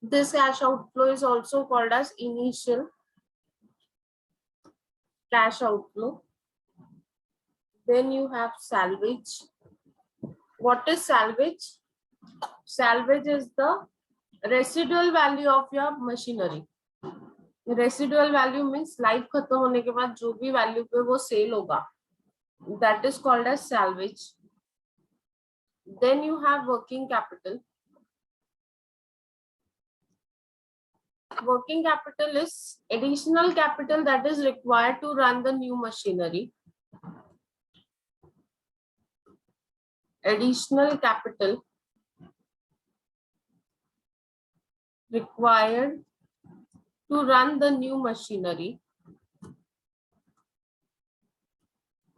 This cash outflow is also called as initial cash outflow. Then you have salvage. What is salvage? Salvage is the residual value of your machinery. Residual value means life खत्म होने के बाद जो भी value पे वो cell होगा, that is called as salvage. Then you have working capital. Working capital is additional capital that is required to run the new machinery. Additional capital required to run the new machinery.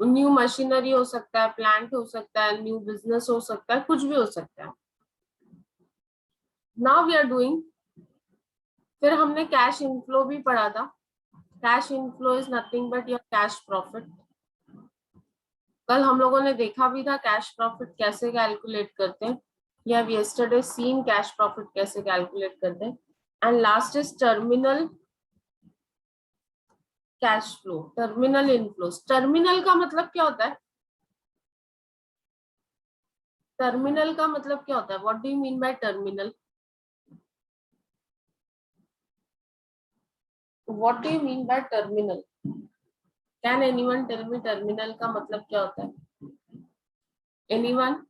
New machinery हो सकता है, plant हो सकता है, new business हो सकता है, कुछ भी हो सकता है. नाउ वी आर डूइंग, फिर हमने कैश इनफ्लो भी पढ़ा था. Cash inflow is nothing but your cash profit. कल हम लोगों ने देखा भी था कैश प्रॉफिट कैसे कैलकुलेट करते हैं. You have yesterday seen cash profit कैसे कैलकुलेट करते हैं. And last is terminal cash flow, terminal inflows. Terminal का मतलब क्या होता है? टर्मिनल का मतलब क्या होता है? What do you mean by terminal? What do you mean by terminal? Can anyone tell me terminal का मतलब क्या होता है? Anyone?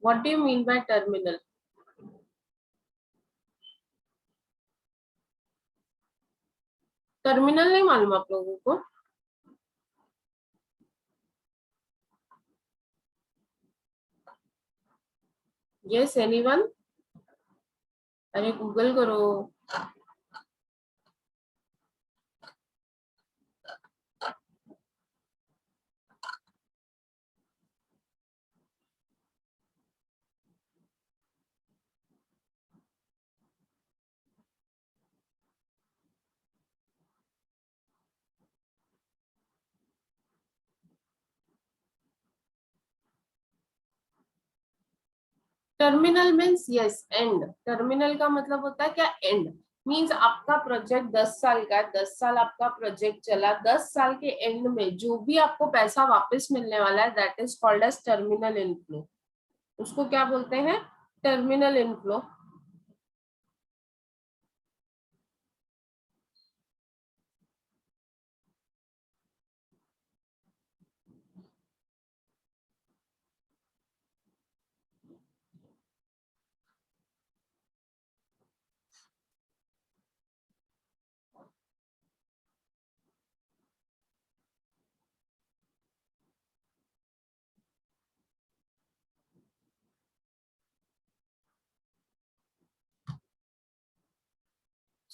What do you mean by terminal? Terminal नहीं मालूम आप लोगों को? Yes anyone? अरे गूगल करो. Terminal means yes end. Terminal का मतलब होता है क्या? एंड. मीन्स आपका प्रोजेक्ट 10 साल का है, 10 साल आपका प्रोजेक्ट चला, 10 साल के एंड में जो भी आपको पैसा वापस मिलने वाला है that is called as terminal inflow. उसको क्या बोलते हैं? Terminal inflow.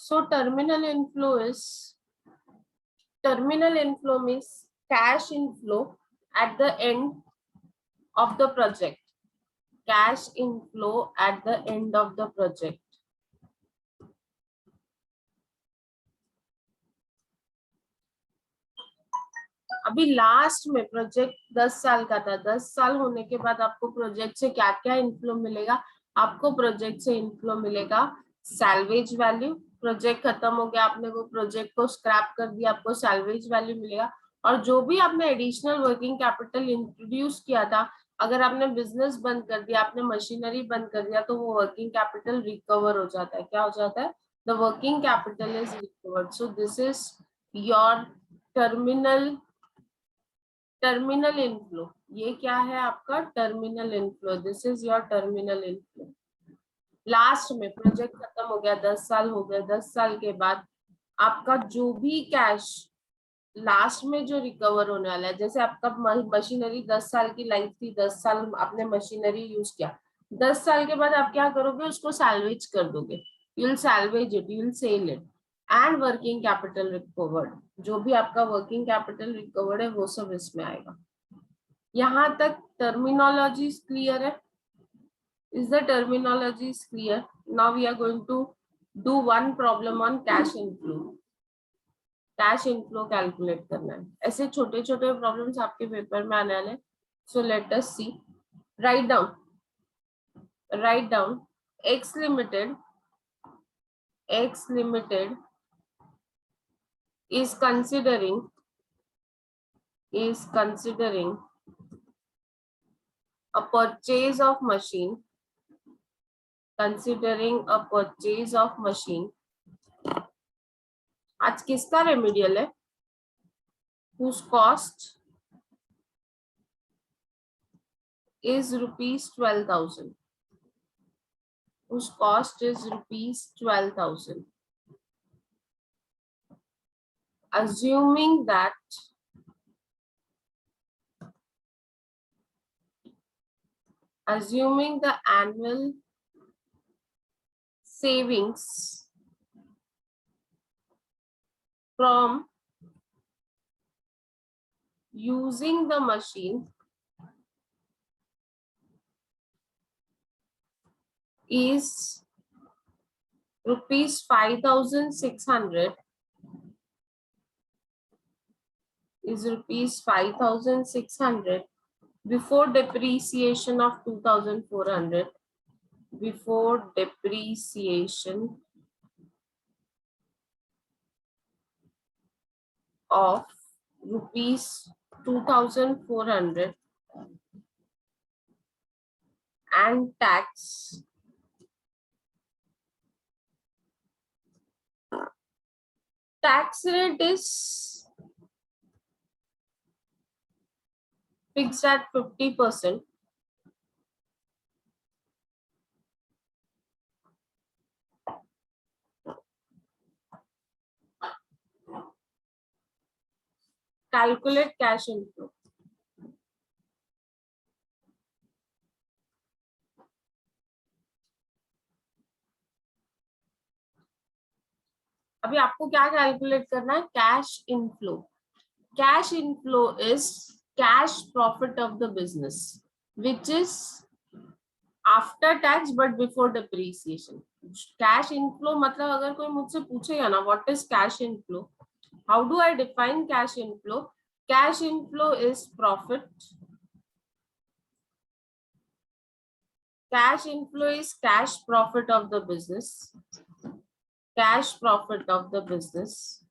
So terminal inflow means cash inflow at the end of the project. Cash inflow at the end of the project. अभी लास्ट में प्रोजेक्ट 10 साल का था, 10 साल होने के बाद आपको प्रोजेक्ट से क्या क्या इनफ्लो मिलेगा? आपको प्रोजेक्ट से इनफ्लो मिलेगा सैल्वेज वैल्यू. प्रोजेक्ट खत्म हो गया, आपने वो प्रोजेक्ट को स्क्रैप कर दिया, आपको सैल्वेज वैल्यू मिलेगा. और जो भी आपने एडिशनल वर्किंग कैपिटल इंट्रोड्यूस किया था, अगर आपने बिजनेस बंद कर दिया, आपने मशीनरी बंद कर दिया, तो वो वर्किंग कैपिटल रिकवर हो जाता है. क्या हो जाता है? The working capital is recovered. So this is your terminal inflow. ये क्या है आपका? Terminal inflow. This is your terminal inflow. Last में प्रोजेक्ट खत्म हो गया, 10 साल हो गए, 10 साल के बाद आपका जो भी कैश लास्ट में जो रिकवर होने वाला है, जैसे आपका मशीनरी 10 साल की लाइफ थी, 10 साल आपने मशीनरी यूज किया, 10 साल के बाद आप क्या करोगे? उसको सैल्वेज कर दोगे. You will salvage it, you will sell it. And working capital recovered, जो भी आपका वर्किंग कैपिटल रिकवर्ड है वो सब इसमें आएगा. यहाँ तक टर्मिनोलॉजी क्लियर है? Is the terminology is clear? Now we are going to do one problem on cash inflow. Cash inflow calculate करना है। ऐसे छोटे छोटे प्रॉब्लम्स आपके पेपर में आने वाले। So let us see, write down X Limited is considering a purchase of machine, आज किसका रेमेडियल है? whose cost is rupees 12,000, assuming that the annual savings from using the machine is rupees 5,600, before depreciation of 2,400, before depreciation of rupees 2,400 and tax, tax rate is fixed at 50%. Calculate cash inflow. अभी आपको क्या calculate करना है? Cash inflow. Cash inflow is cash profit of the business which is after tax but before depreciation. Cash inflow मतलब अगर कोई मुझसे पूछेगा ना what is cash inflow, how do I define cash inflow? Cash inflow is profit. Cash inflow is cash profit of the business. Cash profit of the business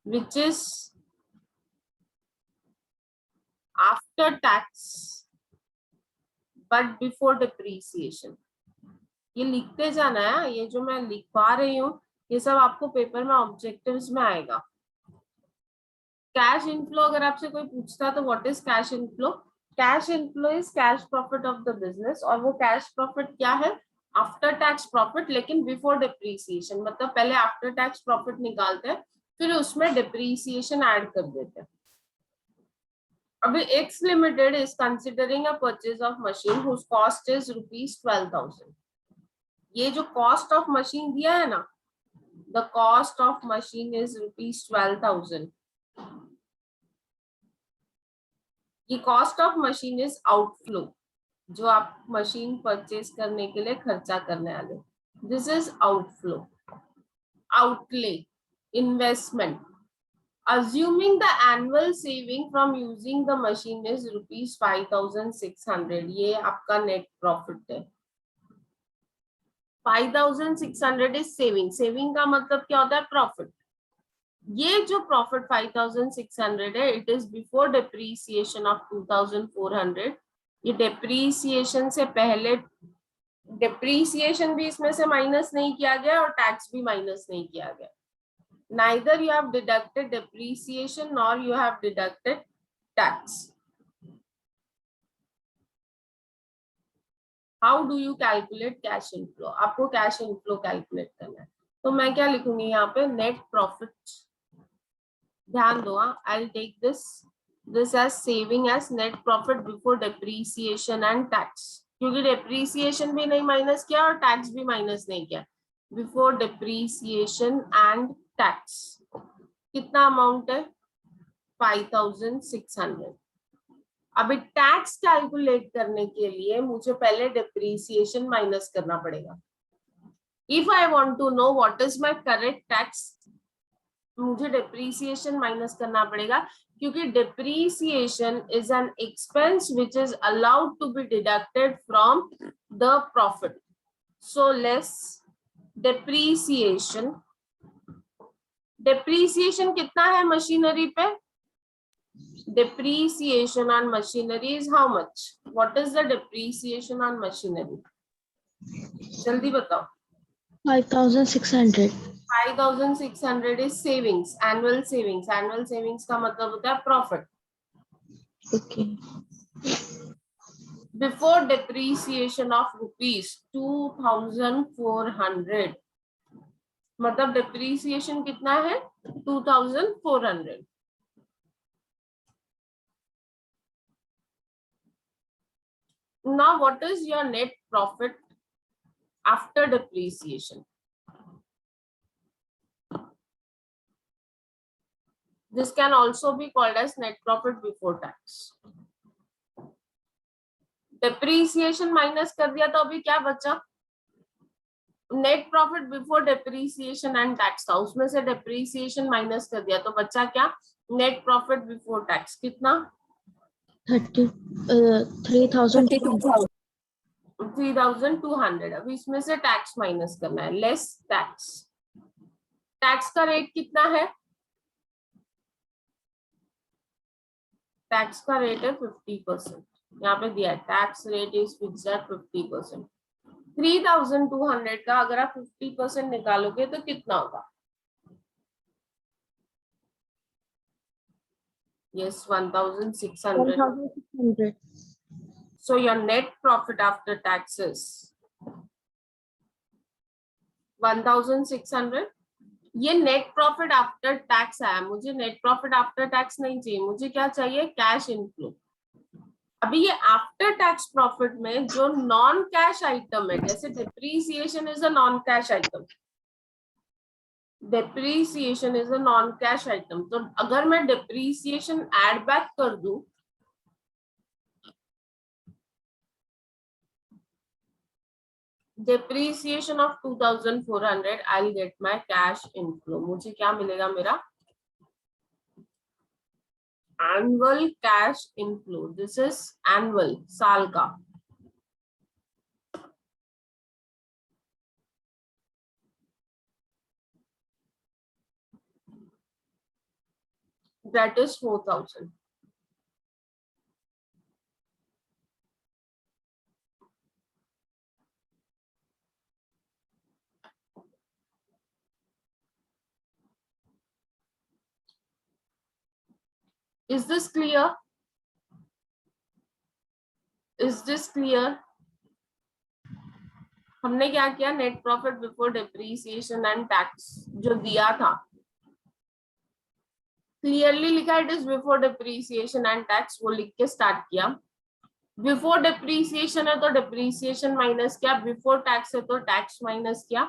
which is after tax but before depreciation. ये लिखते जाना है. ये जो मैं लिखवा रही हूँ ये सब आपको पेपर में ऑब्जेक्टिव्स में आएगा. कैश इनफ्लो अगर आपसे कोई पूछता तो what is cash inflow? Cash inflow is cash profit of the business. और वो कैश प्रॉफिट क्या है? आफ्टर टैक्स प्रॉफिट, लेकिन बिफोर डिप्रीसिएशन. मतलब पहले आफ्टर टैक्स प्रॉफिट निकालते हैं फिर उसमें डिप्रीसिएशन ऐड कर देते हैं. अभी X limited is considering a purchase of machine whose cost is rupees 12,000. ये जो कॉस्ट ऑफ मशीन दिया है ना, the cost of machine is rupees 12,000. ये cost of machine is outflow, जो आप मशीन परचेज करने के लिए खर्चा करने वाले. This is outflow. Outlay, investment. Assuming the annual saving from using the machine is rupees 5,600. ये आपका नेट प्रॉफिट है. 5,600 इज सेविंग. सेविंग का मतलब क्या होता है? प्रॉफिट. ये जो प्रॉफिट 5,600 है it is before depreciation of 2,400. ये डिप्रीसिएशन से पहले, डिप्रीसिएशन भी इसमें से माइनस नहीं किया गया और टैक्स भी माइनस नहीं किया गया. Neither you have deducted depreciation nor you have deducted tax. How do you calculate cash inflow? आपको cash inflow calculate करना है. तो मैं क्या लिखूंगी यहाँ पे? Net profit. ध्यान दो, I'll take this as saving as net profit before depreciation and tax. क्योंकि depreciation भी नहीं माइनस किया और टैक्स भी माइनस नहीं किया. Before depreciation and टैक्स कितना अमाउंट है? 5,600. अभी टैक्स कैलकुलेट करने के लिए मुझे पहले डिप्रीसिएशन माइनस करना पड़ेगा. If I want to know what is my correct tax, मुझे depreciation माइनस करना पड़ेगा, क्योंकि depreciation is an expense which is allowed to be deducted from the profit. So less depreciation. Depreciation कितना है machinery पे? Depreciation on machinery is how much? What is the depreciation on machinery? जल्दी बताओ. 5,600. 5,600 is savings, annual savings. Annual savings का मतलब होता है profit. Okay. Before depreciation of rupees 2,400, मतलब depreciation कितना है? 2,400. Now what is your net profit after depreciation? This can also be called as net profit before tax. Depreciation minus कर दिया तो अभी क्या बचा? Net profit before depreciation and tax था, उसमें से डेप्रीसिएशन माइनस कर दिया तो बचा क्या? नेट प्रॉफिट बिफोर टैक्स कितना? 3,200. 3,200. अभी इसमें से टैक्स माइनस करना है, लेस टैक्स. टैक्स का रेट कितना है? टैक्स का रेट है 50%. यहाँ पे दिया है tax rate is fixed at 50%. 3,200 का अगर आप 50% निकालोगे तो कितना होगा? Yes, 1,600. 1,600. So your net profit after taxes 1,600. ये नेट प्रॉफिट आफ्टर टैक्स आया, मुझे नेट प्रॉफिट आफ्टर टैक्स नहीं चाहिए, मुझे क्या चाहिए? Cash inflow. अभी ये आफ्टर टैक्स प्रॉफिट में जो नॉन कैश आइटम है, जैसे depreciation is a non cash item, depreciation is a non cash item, तो अगर मैं डिप्रीसिएशन एड बैक कर दूं, depreciation of 2,400, I'll get my cash inflow. मुझे क्या मिलेगा? मेरा annual cash inflow. This is annual, साल का. That is 4,000. Is this clear? Is this clear? हमने क्या किया? Net profit before depreciation and tax जो दिया था, क्लियरली लिखा it is before depreciation and tax, वो लिख के स्टार्ट किया. बिफोर डिप्रीसिएशन है तो डिप्रीसिएशन माइनस किया, बिफोर टैक्स है तो टैक्स माइनस किया.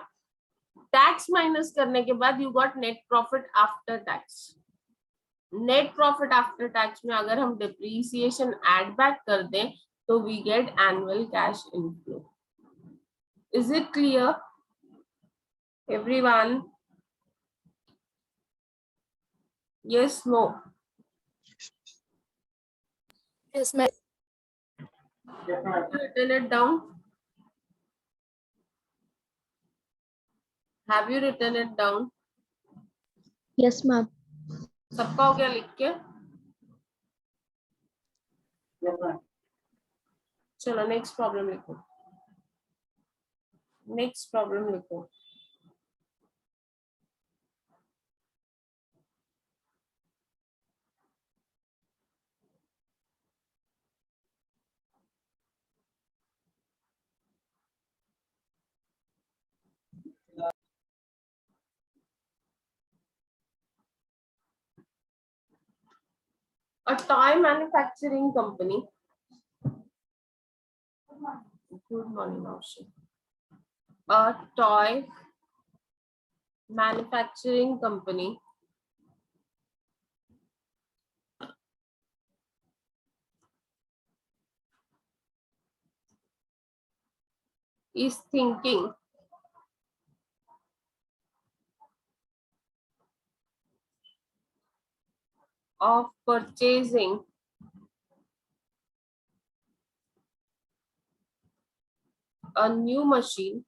टैक्स माइनस करने के बाद you got net profit after tax. Net profit after tax में अगर हम डिप्रीसिएशन ऐड बैक कर दें तो we get annual cash inflow. Is it clear everyone? Yes, no? Yes, ma'am. Written it down? Have you written it down? Yes, ma'am. सबका हो गया लिख के? चलो नेक्स्ट प्रॉब्लम लिखो. नेक्स्ट प्रॉब्लम लिखो. A toy manufacturing company. Good morning, Naushad. A toy manufacturing company is thinking of purchasing a new machine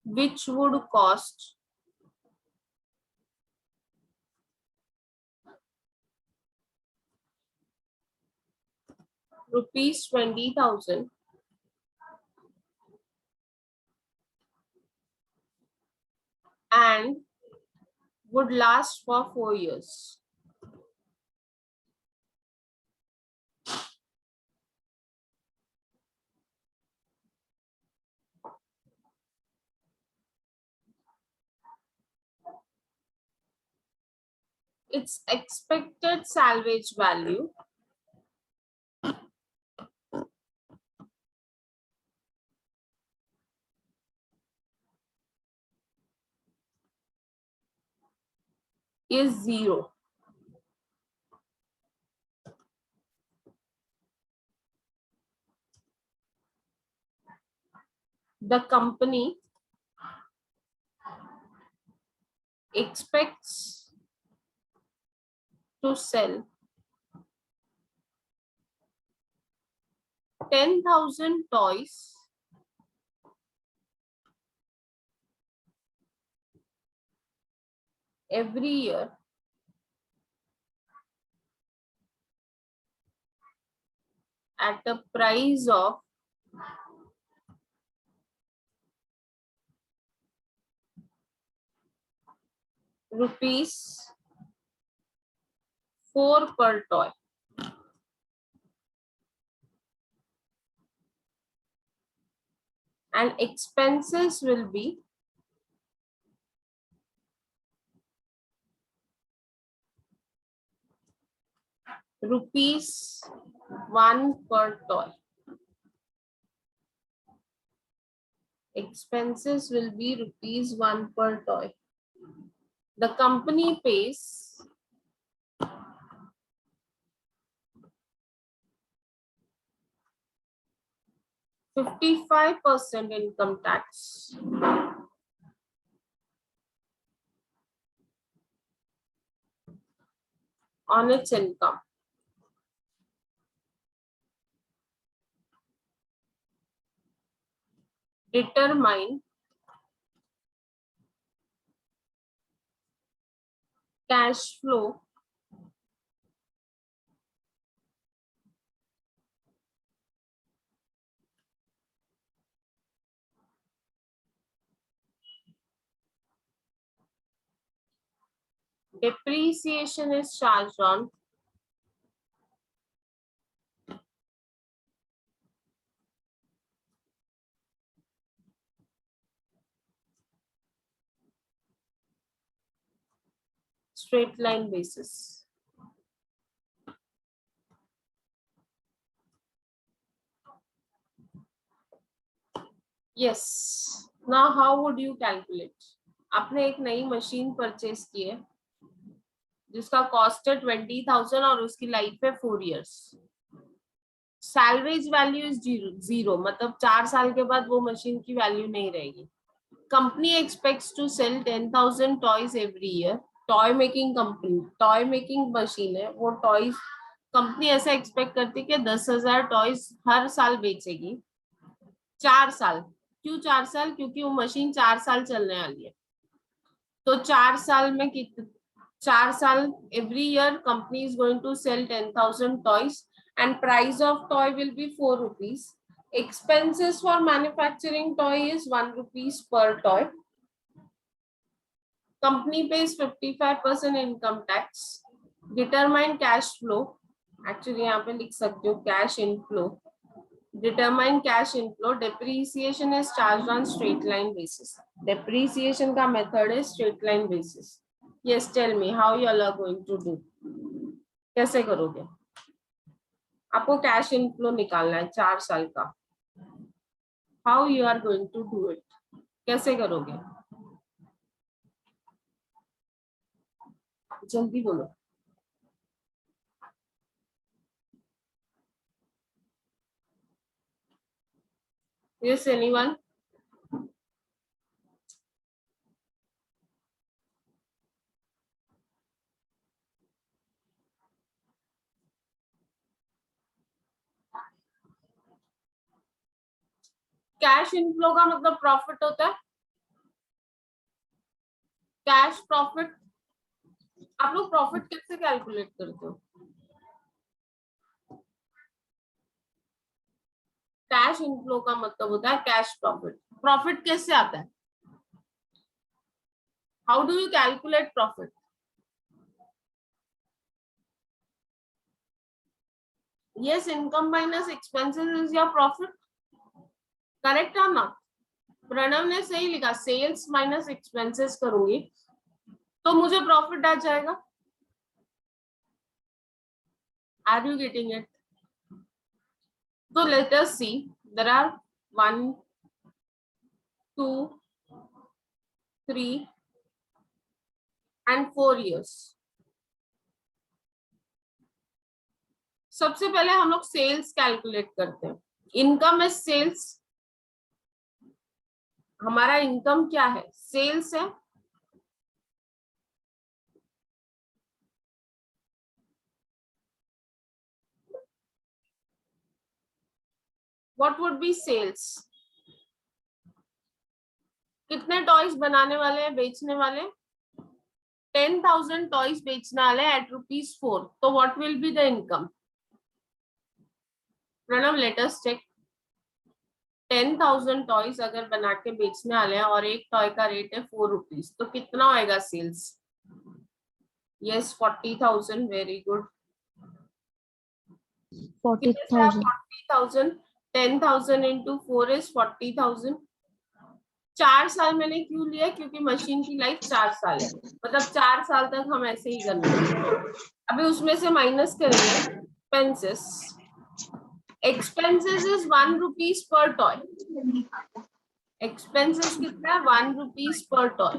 which would cost rupees 20,000 and would last for 4 years. Its expected salvage value is 0. The company expects to sell 10,000 toys every year at a price of rupees 4 per toy. And expenses will be rupees 1 per toy. Expenses will be rupees 1 per toy. The company pays 55% income tax on its income. Determine cash flow depreciation is charged on straight line basis. Yes. Now how would you calculate? आपने एक नई machine purchase की है जिसका cost है 20,000 और उसकी life है 4 years. सैलवेज वैल्यू इज 0, मतलब 4 साल के बाद वो मशीन की वैल्यू नहीं रहेगी. Company expects to sell 10,000 toys every year. Toy making company, toy making machine है, वो टॉयज कंपनी ऐसा एक्सपेक्ट करती है कि 10,000 टॉयज हर साल बेचेगी. 4 साल. क्यों 4 साल? क्योंकि वो मशीन 4 साल चलने वाली है. तो 4 साल में 4 साल every year company is going to sell 10,000 toys and price of toy will be 4 rupees. Expenses for manufacturing toy is 1 rupees per toy. Company pays 55% income tax. Determine cash flow. Actually यहाँ पे लिख सकते हो cash inflow. Determine cash inflow. Depreciation is charged on straight line basis. Depreciation का method is straight line basis. Yes, tell me how you all are going to do. कैसे करोगे? आपको cash inflow निकालना है 4 साल का. How you are going to do it? कैसे करोगे? जल्दी बोलो. Yes, anyone? कैश इनफ्लो का मतलब प्रॉफिट होता है, कैश प्रॉफिट। आप लोग प्रॉफिट कैसे कैलकुलेट करते हो? कैश इनफ्लो का मतलब होता है कैश प्रॉफिट। प्रॉफिट कैसे आता है? How do you calculate profit? Yes, income minus expenses is your profit, correct और नॉट? प्रणव ने सही लिखा, सेल्स माइनस एक्सपेंसेस करूंगी तो मुझे प्रॉफिट आ जाएगा। Are you getting it? तो let us see, there are 1 2 3 and 4 years। सबसे पहले हम लोग सेल्स कैलकुलेट करते हैं। इनकम इज सेल्स, हमारा इनकम क्या है? सेल्स है। What would be sales? कितने टॉयज बनाने वाले हैं, बेचने वाले? 10,000 टॉयज बेचने वाले एट ₹4। तो what will be the income? Pranav, let us check. 10,000 toys अगर बना के बेचने वाले हैं और एक टॉय का रेट है ₹4, तो कितना होएगा sales? Yes, 40,000। Very good. 40,000. 40,000, 10,000 into 4 is 40,000। 4 साल मैंने क्यों लिया? क्योंकि मशीन की लाइफ 4 साल है, मतलब 4 साल तक हम ऐसे ही करना। अभी उसमें से माइनस करेंगे expenses. Expenses is ₹1 per toy. Expenses कितना है? ₹1 पर टॉय।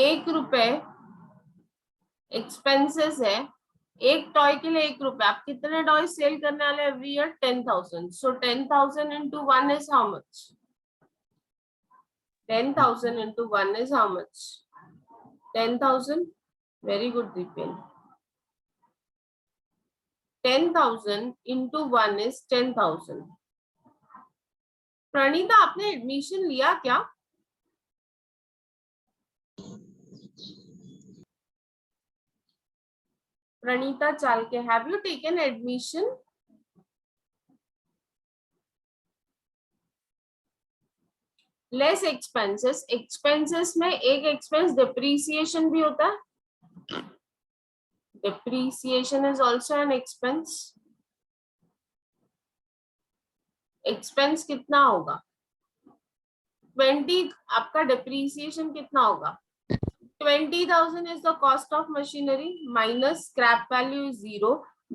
1 रुपए एक्सपेंसेस है, एक टॉय के लिए 1 रुपए। आप कितने टॉय सेल करने वाले every year? 10,000। So 10,000 into 1 is how much? 10,000 into 1 is how much? 10,000. Very good, Deepen. 10,000 into 1 is 10,000. Praneeta, आपने एडमिशन लिया क्या? Praneeta Chalke, have you taken admission? Less expenses. Expenses में एक एक्सपेंस डिप्रीसिएशन भी होता है। Depreciation is also an expense. Expense कितना होगा? 20। आपका डिप्रीसिएशन कितना होगा? 20,000 is the cost of machinery minus scrap value is 0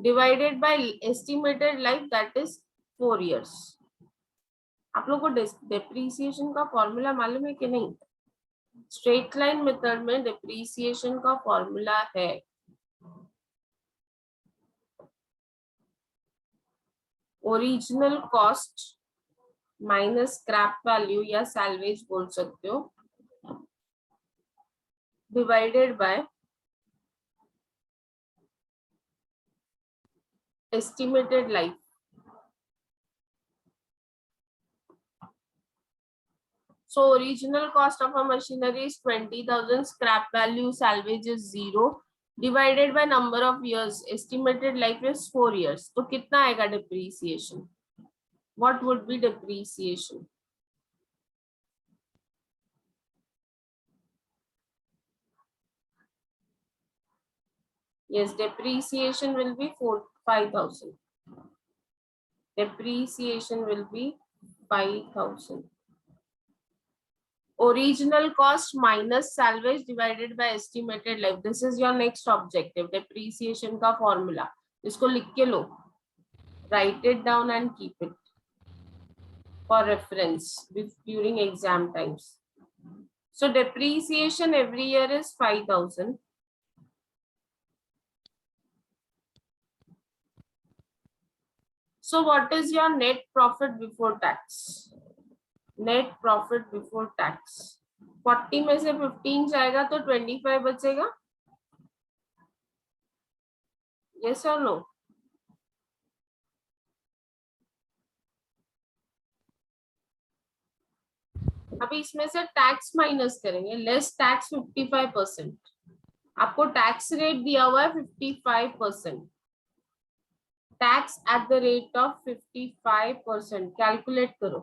divided by estimated life, that is 4 years। आप लोग को डिप्रीसिएशन का फॉर्मूला मालूम है कि नहीं? स्ट्रेट लाइन मेथड में डिप्रीसिएशन का फॉर्मूला है original cost minus scrap value या सैल्वेज बोल सकते हो, divided by estimated life। So original cost of a machinery is 20,000, scrap value salvage is 0 divided by number of years, estimated life is 4 years। तो कितना आएगा depreciation? What would be depreciation? Yes, depreciation will be 5,000। Depreciation will be 5,000। Original cost minus salvage divided by estimated life। This is your next objective, depreciation का formula। इसको लिख के लो, write it down and keep it for reference during exam times। So depreciation every year is 5,000। So what is your net profit before tax? Net profit before tax 40 में से 15 जाएगा तो 25 बचेगा। Yes or no? अभी इसमें से tax minus करेंगे, less tax 55%, आपको टैक्स रेट दिया हुआ है 55%, tax at the rate of 55%, calculate करो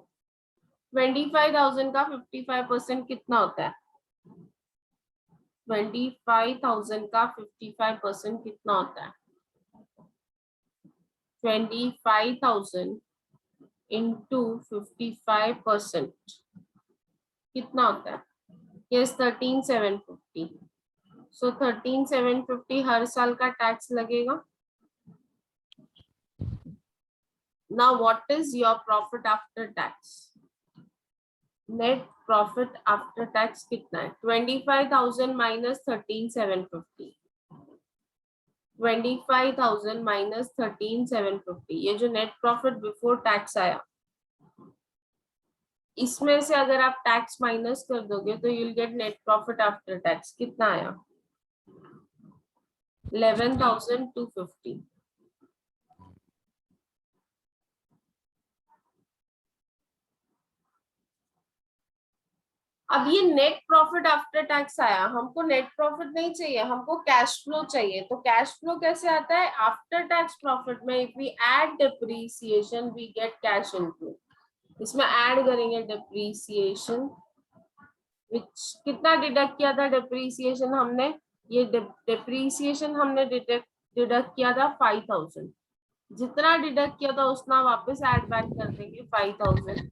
25,000 का 55% कितना होता है, 25,000 का 55% कितना होता है, 25,000 इंटू 55% कितना होता है, यस 13,750, सो 13,750 हर साल का टैक्स लगेगा। Now what is your profit after tax? Net profit after tax कितना है, 25,000 minus 13,750, 25,000 minus 13,750, ये जो नेट प्रॉफिट बिफोर टैक्स आया, इसमें से अगर आप टैक्स माइनस कर दोगे तो you'll get net profit after tax कितना आया, 11,250। अब ये नेट प्रॉफिट आफ्टर टैक्स आया, हमको नेट प्रॉफिट नहीं चाहिए, हमको कैश फ्लो चाहिए। तो कैश फ्लो कैसे आता है, आफ्टर टैक्स प्रॉफिट में if we add depreciation we get cash inflow. इसमें ऐड करेंगे डिप्रीसिएशन, कितना डिडक्ट किया था डिप्रीसिएशन हमने, ये डिप्रीसिएशन हमने डिडक्ट किया था 5,000, जितना डिडक्ट किया था उतना वापस ऐड बैक कर देंगे 5,000।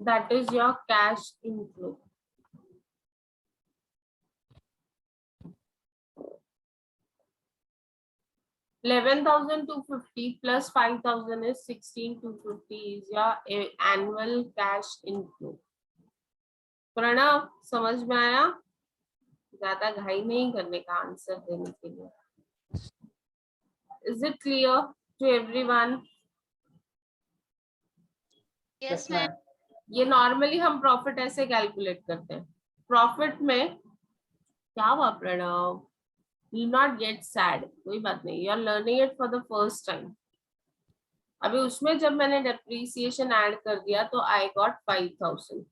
That is your cash inflow. $11,250 plus 5,000 is 16,250 is your annual cash inflow. Pranav समझ में आया, ज्यादा घाई नहीं करने का आंसर देने के लिए। Is it clear to everyone? Yes, ma'am. ये नॉर्मली हम प्रॉफिट ऐसे कैलकुलेट करते हैं। प्रॉफिट में क्या हुआ Pranav, do not get sad, कोई बात नहीं, you are learning it for the first time। अभी उसमें जब मैंने डेप्रीसिएशन ऐड कर दिया तो आई गॉट 5,000,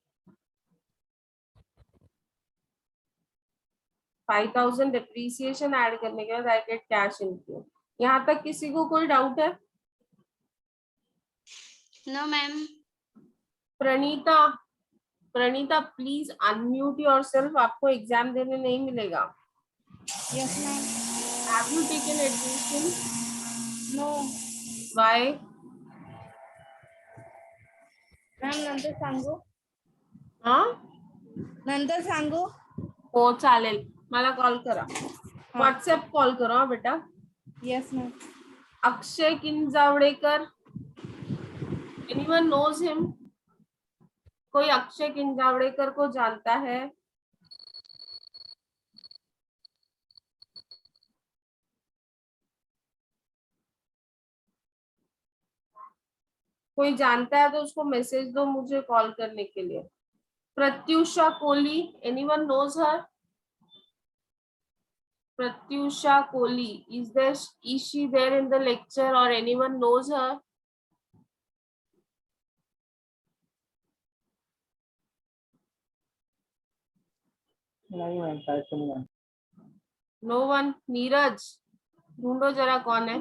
5,000 डेप्रीसिएशन ऐड करने के बाद आई गेट कैश इनफ्लो। यहाँ तक किसी को कोई डाउट है? No, ma'am. Praneeta, Praneeta please unmute yourself, आपको एग्जाम देने नहीं मिलेगा। Yes, ma'am. Have you taken admission? No. Why? Ma'am नंतर सांगू, हाँ नंतर सांगू. हो चालेल, मला कॉल करा, व्हॉट्सएप कॉल करा हाँ बेटा। Yes, ma'am. Akshay Kinjawadekar, anyone knows him? कोई अक्षय किंजावड़ेकर को जानता है? कोई जानता है तो उसको मैसेज दो मुझे कॉल करने के लिए। Pratyusha Kohli, anyone knows her? Pratyusha Kohli, is she there in the lecture or anyone knows her? नहीं मैम, शायद से नहीं मैम। No one? नीरज ढूंढो जरा कौन है।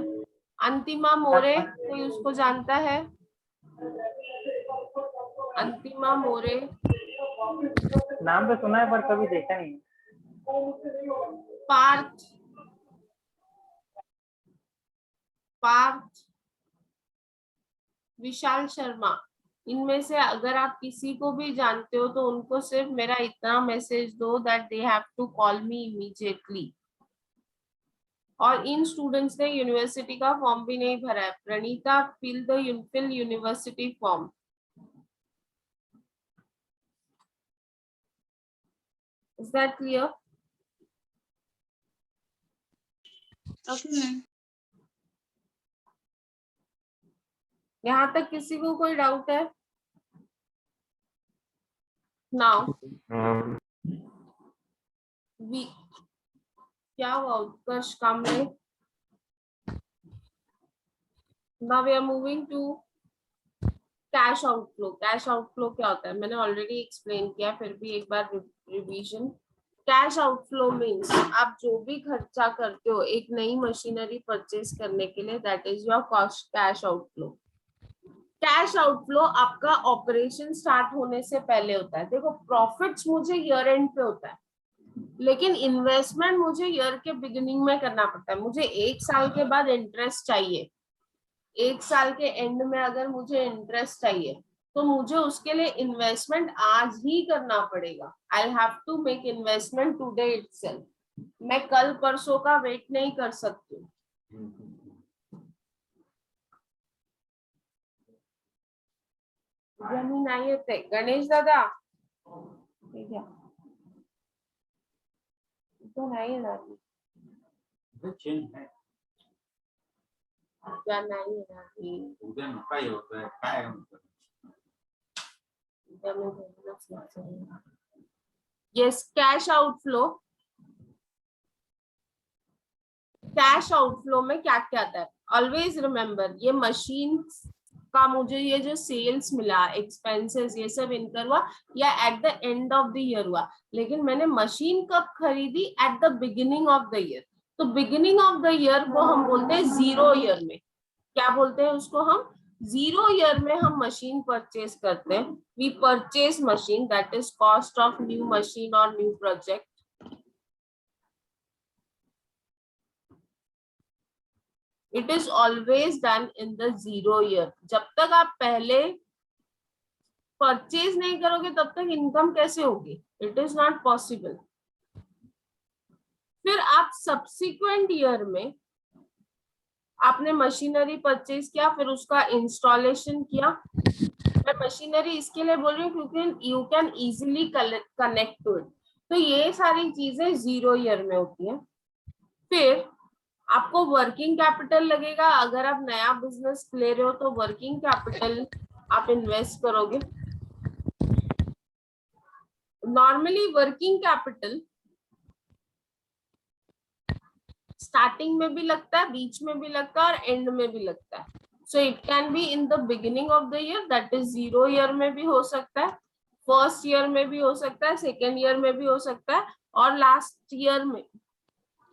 अंतिमा मोरे, कोई उसको जानता है? अंतिमा मोरे, नाम तो सुना है पर कभी देखा नहीं। पार्थ, पार्थ, विशाल शर्मा, इनमें से अगर आप किसी को भी जानते हो तो उनको सिर्फ मेरा इतना मैसेज दो that they have to call me immediately. और इन स्टूडेंट्स ने यूनिवर्सिटी का फॉर्म भी नहीं भरा है। Praneeta, fill university form. Is that clear? Okay, ma'am. यहाँ तक किसी को कोई डाउट है? नाउ वी क्या हुआ Utkarsh Kamre? Now we are moving to cash outflow. Cash outflow क्या होता है मैंने ऑलरेडी एक्सप्लेन किया, फिर भी एक बार रिवीजन। कैश आउटफ्लो मीन्स आप जो भी खर्चा करते हो एक नई मशीनरी परचेज करने के लिए, that is your cost cash outflow. Cash outflow आपका ऑपरेशन स्टार्ट होने से पहले होता है। देखो प्रॉफिट्स मुझे ईयर एंड पे होता है, लेकिन इन्वेस्टमेंट मुझे ईयर के बिगिनिंग में करना पड़ता है। मुझे एक साल के बाद इंटरेस्ट चाहिए, एक साल के एंड में अगर मुझे इंटरेस्ट चाहिए तो मुझे उसके लिए इन्वेस्टमेंट आज ही करना पड़ेगा। I have to make investment today itself. मैं कल परसों का वेट नहीं कर सकती। जमीन आई है गणेश दादा ठीक है तो नहीं ना उद्या नाही येणार उद्या काय होतंय काय होतं उद्या मी बोलूनच नाही. Yes, cash outflow. Cash outflow में क्या क्या आता है? ऑलवेज रिमेम्बर ये मशीन का मुझे ये जो सेल्स मिला, एक्सपेंसेस, ये सब इनकर हुआ या at the end of the year हुआ, लेकिन मैंने मशीन कब खरीदी? At the beginning of the year. तो बिगिनिंग ऑफ द ईयर को हम बोलते हैं जीरो ईयर में। क्या बोलते हैं उसको हम? जीरो ईयर में हम मशीन परचेज करते हैं। We purchase machine, that is cost of new machine और new project. It is always done in the zero year. जब तक आप पहले परचेज नहीं करोगे तब तक इनकम कैसे होगी? It is not possible. फिर आप सब्सिक्वेंट ईयर में आपने मशीनरी परचेज किया, फिर उसका इंस्टॉलेशन किया। मैं मशीनरी इसके लिए बोल रही हूँ क्योंकि you can easily connect to it. तो ये सारी चीजें जीरो ईयर में होती है। फिर आपको वर्किंग कैपिटल लगेगा। अगर आप नया बिजनेस ले रहे हो तो वर्किंग कैपिटल आप इन्वेस्ट करोगे। नॉर्मली वर्किंग कैपिटल स्टार्टिंग में भी लगता है, बीच में भी लगता है और एंड में भी लगता है। So it can be in the beginning of the year, that is zero year में भी हो सकता है, फर्स्ट ईयर में भी हो सकता है, सेकेंड ईयर में भी हो सकता है, और लास्ट ईयर में।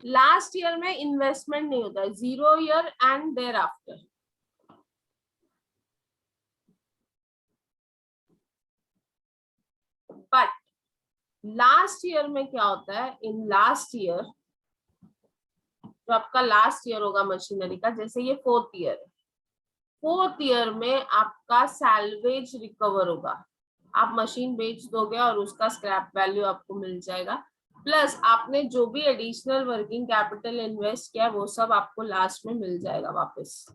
लास्ट ईयर में इन्वेस्टमेंट नहीं होता है, zero year and thereafter. But last year में क्या होता है? इन लास्ट ईयर जो आपका लास्ट ईयर होगा मशीनरी का, जैसे ये फोर्थ ईयर है, फोर्थ ईयर में आपका सैल्वेज रिकवर होगा। आप मशीन बेच दोगे और उसका स्क्रैप वैल्यू आपको मिल जाएगा, प्लस आपने जो भी एडिशनल वर्किंग कैपिटल इन्वेस्ट किया वो सब आपको लास्ट में मिल जाएगा वापस।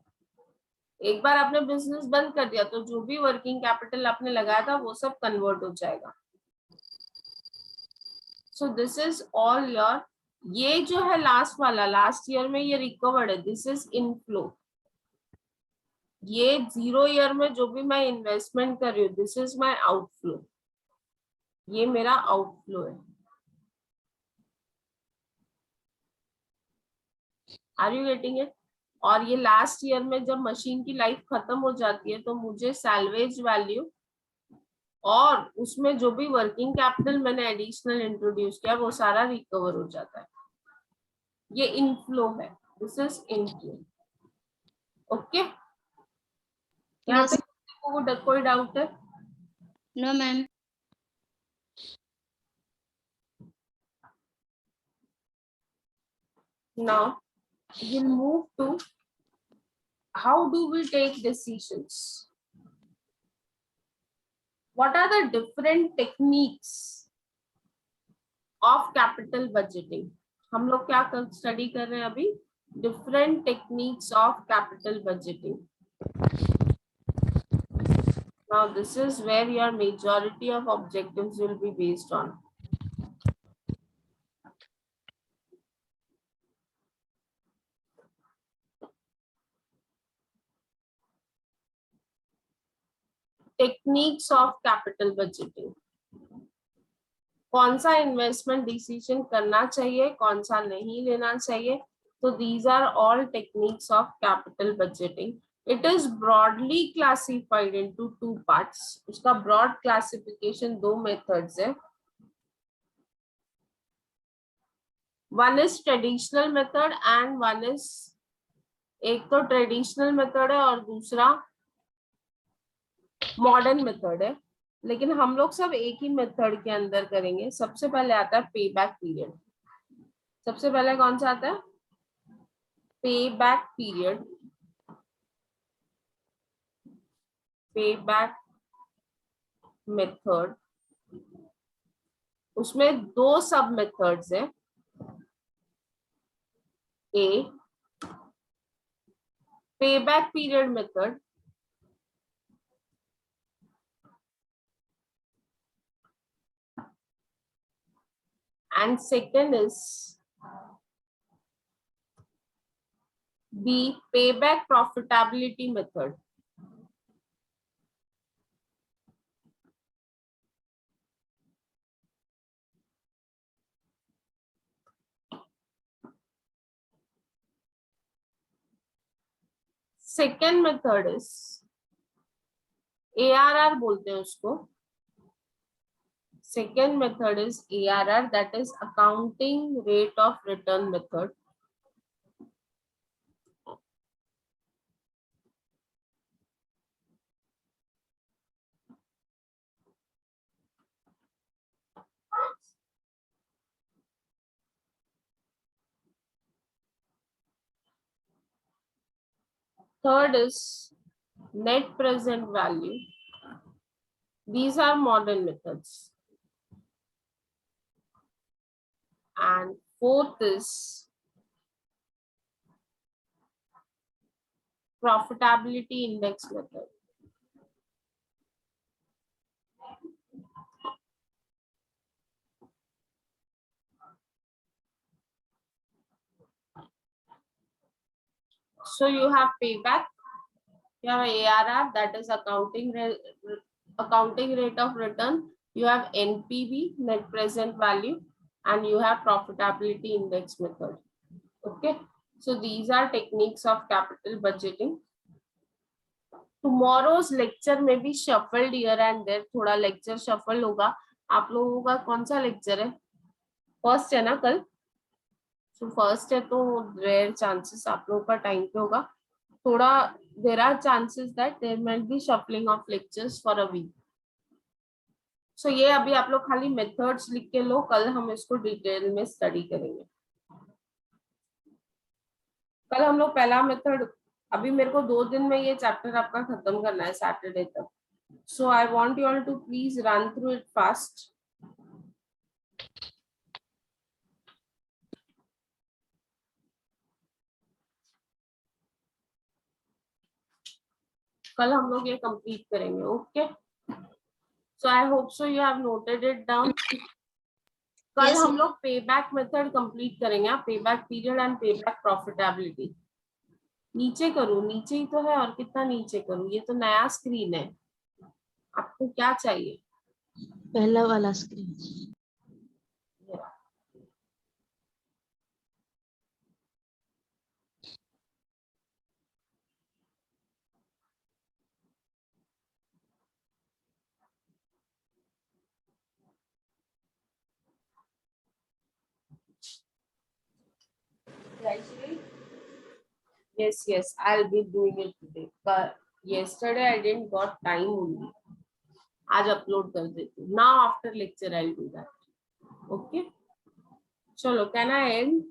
एक बार आपने बिजनेस बंद कर दिया तो जो भी वर्किंग कैपिटल आपने लगाया था वो सब कन्वर्ट हो जाएगा। So this is all your, ये जो है लास्ट वाला, लास्ट ईयर में ये रिकवर्ड है, दिस इज इनफ्लो। ये जीरो ईयर में जो भी मैं इन्वेस्टमेंट कर रही हूँ, दिस इज माय आउटफ्लो। ये मेरा आउटफ्लो है। Are you getting it? और ये लास्ट ईयर में जब मशीन की लाइफ खत्म हो जाती है तो मुझे सैल्वेज वैल्यू और उसमें जो भी वर्किंग कैपिटल मैंने एडिशनल इंट्रोड्यूस किया वो सारा रिकवर हो जाता है। ये इनफ्लो है, दिस इज इनफ्लो। ओके, यहाँ पे कोई डाउट है? No ma'am. Now we'll move to how do we take decisions? What are the different techniques of capital budgeting? हम लोग क्या स्टडी कर रहे हैं अभी? Different techniques of capital budgeting. Now this is where your majority of objectives will be based on. Techniques of capital budgeting. कौन सा investment decision करना चाहिए, कौन सा नहीं लेना चाहिए. So these are all techniques of capital budgeting. It is broadly classified into two parts. उसका broad classification दो methods है. One is traditional method and one is, एक तो ट्रेडिशनल मेथड है और दूसरा मॉडर्न मेथड है. लेकिन हम लोग सब एक ही मेथड के अंदर करेंगे. सबसे पहले आता है पे बैक पीरियड. सबसे पहले कौन सा आता है? पे बैक पीरियड. पे बैक मेथड, उसमें दो सब मेथड्स है. ए पे back period method and second is the payback profitability method. Second method is ARR बोलते हैं उसको. Second method is ARR, that is accounting rate of return method. Third is net present value. These are modern methods. And fourth is profitability index method. So you have payback, you have ARR, that is accounting rate of return. You have NPV, net present value, and you have profitability index method. Okay, so these are techniques of capital budgeting. Tomorrow's lecture may be shuffled here and there. थोड़ा lecture shuffle होगा. आप लोगों का कौन सा lecture है? First है ना कल? So first है तो rare chances आप लोगों का time पे होगा. थोड़ा there are chances that there might be shuffling of lectures for a week. So ये अभी आप लोग खाली methods लिख के लो. कल हम इसको डिटेल में स्टडी करेंगे. कल हम लोग पहला मेथड, अभी मेरे को 2 दिन में ये चैप्टर आपका खत्म करना है सैटरडे तक. So I want you all to please run through it fast. कल हम लोग ये कंप्लीट करेंगे. Okay, so I hope so you have noted it down. कल Yes, हम लोग पे बैक मेथड कंप्लीट करेंगे. पे बैक पीरियड एंड पे बैक प्रॉफिटेबिलिटी. नीचे करूँ? नीचे ही तो है, और कितना नीचे करूँ? ये तो नया स्क्रीन है. आपको क्या चाहिए? पहला वाला screen. Yes, I'll be doing it today. But yesterday I didn't got time only. आज अपलोड कर देती हूँ. Now after lecture I'll do that. Okay. चलो, can I end?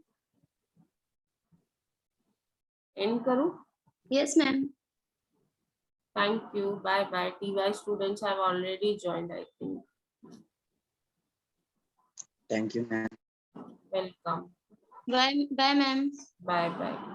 End करूँ? yes, ma'am. Thank you. Bye bye. TY students have already joined, I think. Thank you, ma'am. Welcome. Bye, ma'am. Bye bye.